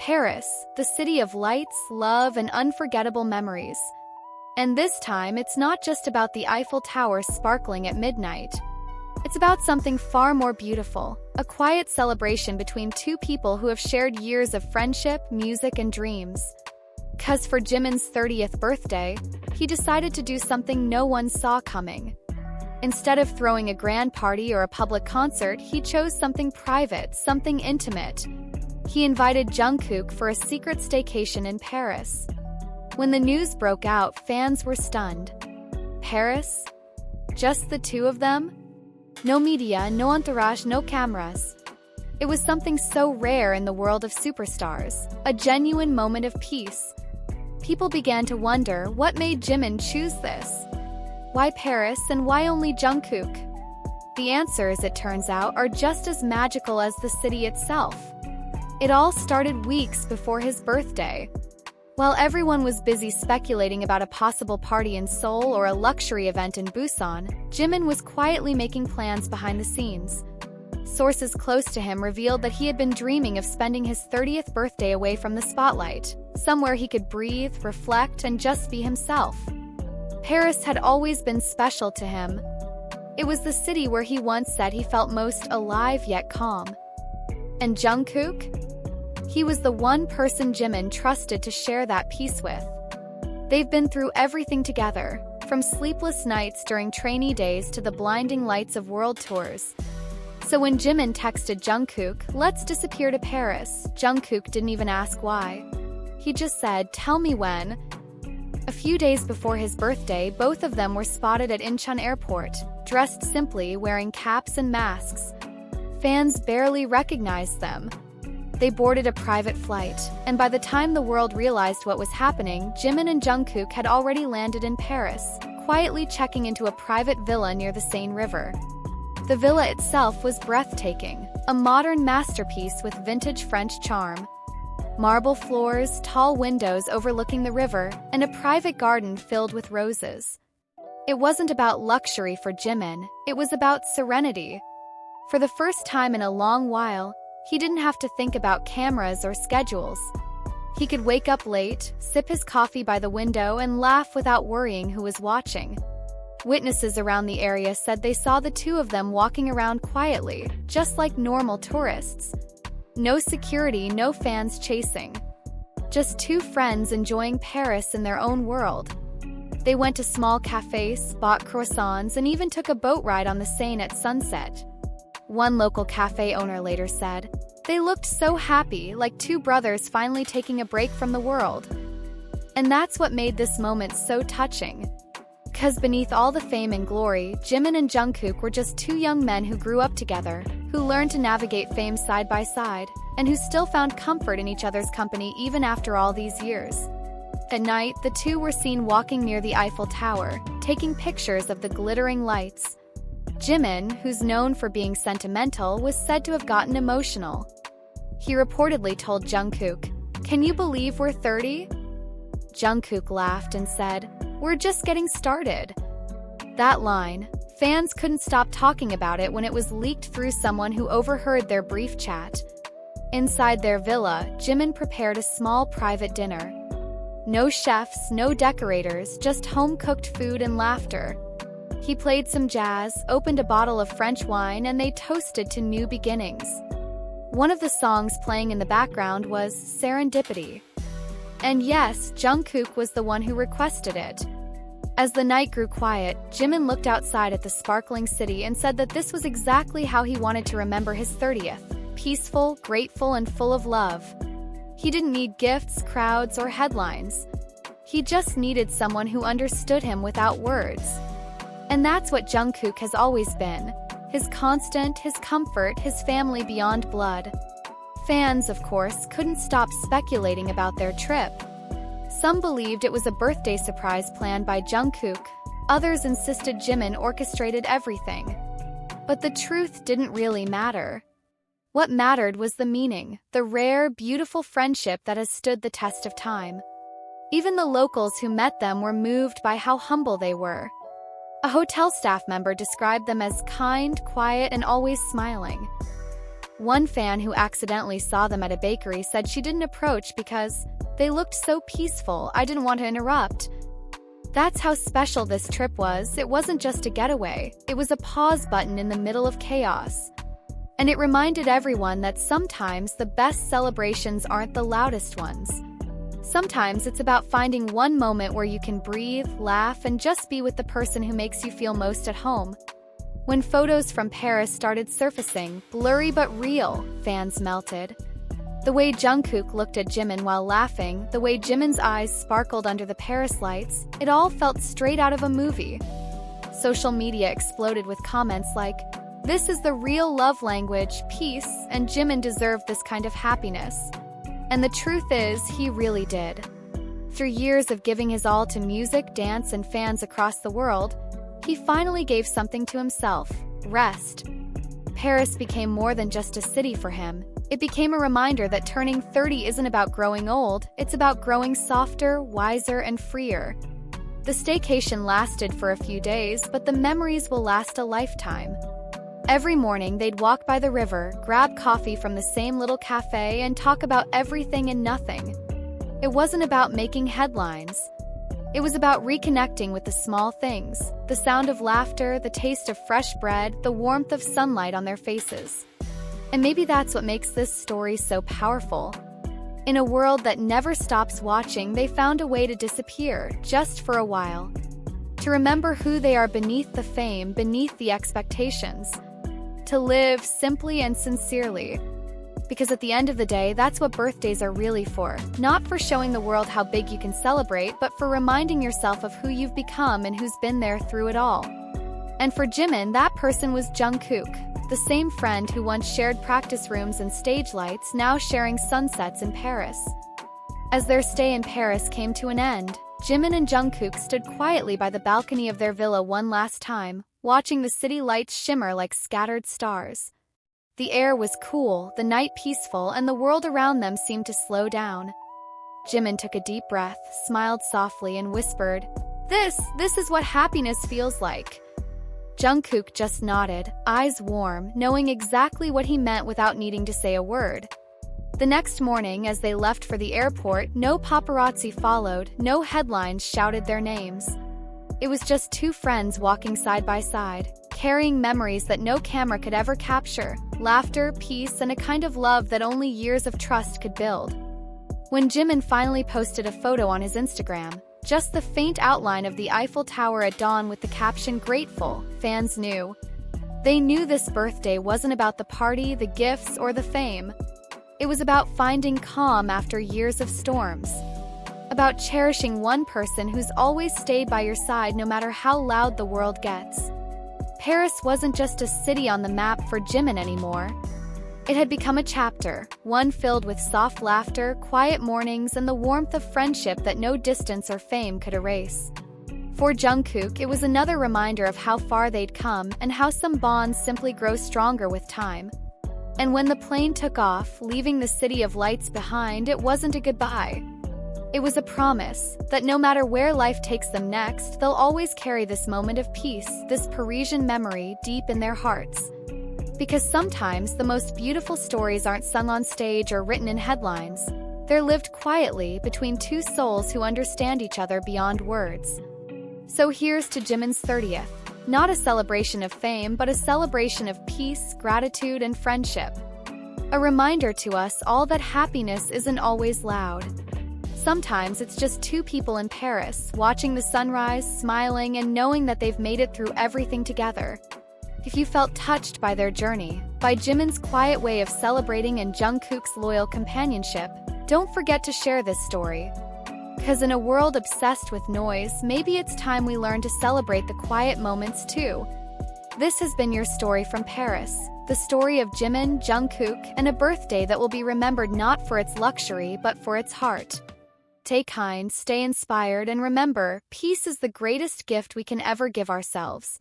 Paris, the city of lights, love, and unforgettable memories. And this time, it's not just about the Eiffel Tower sparkling at midnight. It's about something far more beautiful, a quiet celebration between two people who have shared years of friendship, music, and dreams. 'Cause for Jimin's 30th birthday, he decided to do something no one saw coming. Instead of throwing a grand party or a public concert, he chose something private, something intimate. He invited Jungkook for a secret staycation in Paris. When the news broke out, fans were stunned. Paris? Just the two of them? No media, no entourage, no cameras. It was something so rare in the world of superstars, a genuine moment of peace. People began to wonder what made Jimin choose this. Why Paris and why only Jungkook? The answers, it turns out, are just as magical as the city itself. It all started weeks before his birthday. While everyone was busy speculating about a possible party in Seoul or a luxury event in Busan, Jimin was quietly making plans behind the scenes. Sources close to him revealed that he had been dreaming of spending his 30th birthday away from the spotlight, somewhere he could breathe, reflect, and just be himself. Paris had always been special to him. It was the city where he once said he felt most alive yet calm. And Jungkook? He was the one person Jimin trusted to share that peace with. They've been through everything together, from sleepless nights during trainee days to the blinding lights of world tours. So when Jimin texted Jungkook, "Let's disappear to Paris," Jungkook didn't even ask why. He just said, "Tell me when." A few days before his birthday, both of them were spotted at Incheon Airport, dressed simply, wearing caps and masks. Fans barely recognized them. They boarded a private flight, and by the time the world realized what was happening, Jimin and Jungkook had already landed in Paris, quietly checking into a private villa near the Seine River. The villa itself was breathtaking, a modern masterpiece with vintage French charm. Marble floors, tall windows overlooking the river, and a private garden filled with roses. It wasn't about luxury for Jimin, it was about serenity. For the first time in a long while, he didn't have to think about cameras or schedules. He could wake up late, sip his coffee by the window, and laugh without worrying who was watching. Witnesses around the area said they saw the two of them walking around quietly, just like normal tourists. No security, no fans chasing. Just two friends enjoying Paris in their own world. They went to small cafes, bought croissants, and even took a boat ride on the Seine at sunset. One local cafe owner later said, "They looked so happy, like two brothers finally taking a break from the world." And that's what made this moment so touching. 'Cause beneath all the fame and glory, Jimin and Jungkook were just two young men who grew up together, who learned to navigate fame side by side, and who still found comfort in each other's company even after all these years. At night, the two were seen walking near the Eiffel Tower, taking pictures of the glittering lights. Jimin, who's known for being sentimental, was said to have gotten emotional. He reportedly told Jungkook, "Can you believe we're 30? Jungkook laughed and said, "We're just getting started." That line, fans couldn't stop talking about it when it was leaked through someone who overheard their brief chat. Inside their villa, Jimin prepared a small private dinner. No chefs, no decorators, just home-cooked food and laughter. He played some jazz, opened a bottle of French wine, and they toasted to new beginnings. One of the songs playing in the background was Serendipity. And yes, Jungkook was the one who requested it. As the night grew quiet, Jimin looked outside at the sparkling city and said that this was exactly how he wanted to remember his 30th, peaceful, grateful, and full of love. He didn't need gifts, crowds, or headlines. He just needed someone who understood him without words. And that's what Jungkook has always been. His constant, his comfort, his family beyond blood. Fans, of course, couldn't stop speculating about their trip. Some believed it was a birthday surprise planned by Jungkook. Others insisted Jimin orchestrated everything. But the truth didn't really matter. What mattered was the meaning, the rare, beautiful friendship that has stood the test of time. Even the locals who met them were moved by how humble they were. A hotel staff member described them as kind, quiet, and always smiling. One fan who accidentally saw them at a bakery said she didn't approach because they looked so peaceful, I didn't want to interrupt. That's how special this trip was. It wasn't just a getaway, it was a pause button in the middle of chaos. And it reminded everyone that sometimes the best celebrations aren't the loudest ones. Sometimes it's about finding one moment where you can breathe, laugh, and just be with the person who makes you feel most at home. When photos from Paris started surfacing, blurry but real, fans melted. The way Jungkook looked at Jimin while laughing, the way Jimin's eyes sparkled under the Paris lights, it all felt straight out of a movie. Social media exploded with comments like, "This is the real love language, peace, and Jimin deserved this kind of happiness." And the truth is, he really did. Through years of giving his all to music, dance, and fans across the world, he finally gave something to himself: rest. Paris became more than just a city for him. It became a reminder that turning 30 isn't about growing old, it's about growing softer, wiser, and freer. The staycation lasted for a few days, but the memories will last a lifetime. Every morning, they'd walk by the river, grab coffee from the same little cafe, and talk about everything and nothing. It wasn't about making headlines. It was about reconnecting with the small things, the sound of laughter, the taste of fresh bread, the warmth of sunlight on their faces. And maybe that's what makes this story so powerful. In a world that never stops watching, they found a way to disappear, just for a while. To remember who they are beneath the fame, beneath the expectations. To live simply and sincerely. Because at the end of the day, that's what birthdays are really for. Not for showing the world how big you can celebrate, but for reminding yourself of who you've become and who's been there through it all. And for Jimin, that person was Jungkook, the same friend who once shared practice rooms and stage lights, now sharing sunsets in Paris. As their stay in Paris came to an end, Jimin and Jungkook stood quietly by the balcony of their villa one last time, watching the city lights shimmer like scattered stars. The air was cool, the night peaceful, and the world around them seemed to slow down. Jimin took a deep breath, smiled softly, and whispered, This is what happiness feels like." Jungkook just nodded, eyes warm, knowing exactly what he meant without needing to say a word. The next morning, as they left for the airport, no paparazzi followed, no headlines shouted their names. It was just two friends walking side by side, carrying memories that no camera could ever capture, laughter, peace, and a kind of love that only years of trust could build. When Jimin finally posted a photo on his Instagram, just the faint outline of the Eiffel Tower at dawn with the caption "Grateful," fans knew. They knew this birthday wasn't about the party, the gifts, or the fame. It was about finding calm after years of storms. About cherishing one person who's always stayed by your side no matter how loud the world gets. Paris wasn't just a city on the map for Jimin anymore. It had become a chapter, one filled with soft laughter, quiet mornings, and the warmth of friendship that no distance or fame could erase. For Jungkook, it was another reminder of how far they'd come and how some bonds simply grow stronger with time. And when the plane took off, leaving the city of lights behind, it wasn't a goodbye. It was a promise that no matter where life takes them next, they'll always carry this moment of peace, this Parisian memory, deep in their hearts. Because sometimes the most beautiful stories aren't sung on stage or written in headlines. They're lived quietly between two souls who understand each other beyond words. So here's to Jimin's 30th. Not a celebration of fame, but a celebration of peace, gratitude, and friendship. A reminder to us all that happiness isn't always loud. Sometimes it's just two people in Paris, watching the sunrise, smiling, and knowing that they've made it through everything together. If you felt touched by their journey, by Jimin's quiet way of celebrating and Jungkook's loyal companionship, don't forget to share this story. 'Cause in a world obsessed with noise, maybe it's time we learn to celebrate the quiet moments too. This has been your story from Paris, the story of Jimin, Jungkook, and a birthday that will be remembered not for its luxury but for its heart. Stay kind, stay inspired, and remember, peace is the greatest gift we can ever give ourselves.